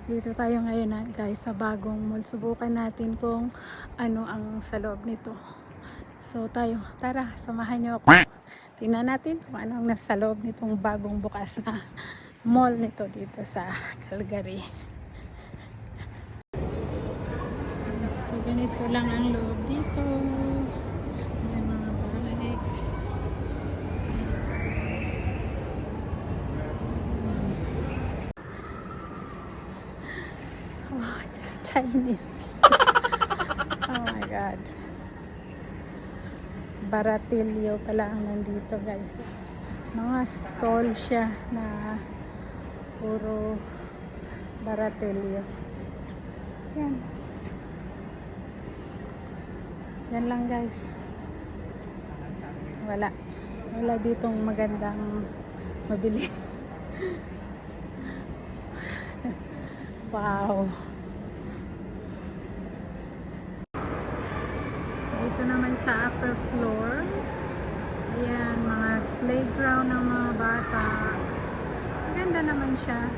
Dito tayo ngayon guys sa bagong mall. Subukan natin kung ano ang sa loob nito. So tayo, tara, samahan nyo ako. Tingnan natin kung ano ang nasa loob nitong bagong bukas na mall nito dito sa Calgary. So ganito lang ang loob dito. May mga bags. Wow, just Chinese. Oh my God. Baratilyo pala ang nandito guys. Mga stall siya na puro baratilyo. Yan. Yan lang guys. Wala ditong magandang mabili. Wow. Dito naman sa upper floor. Ayan, mga playground ng mga bata. Maganda naman siya.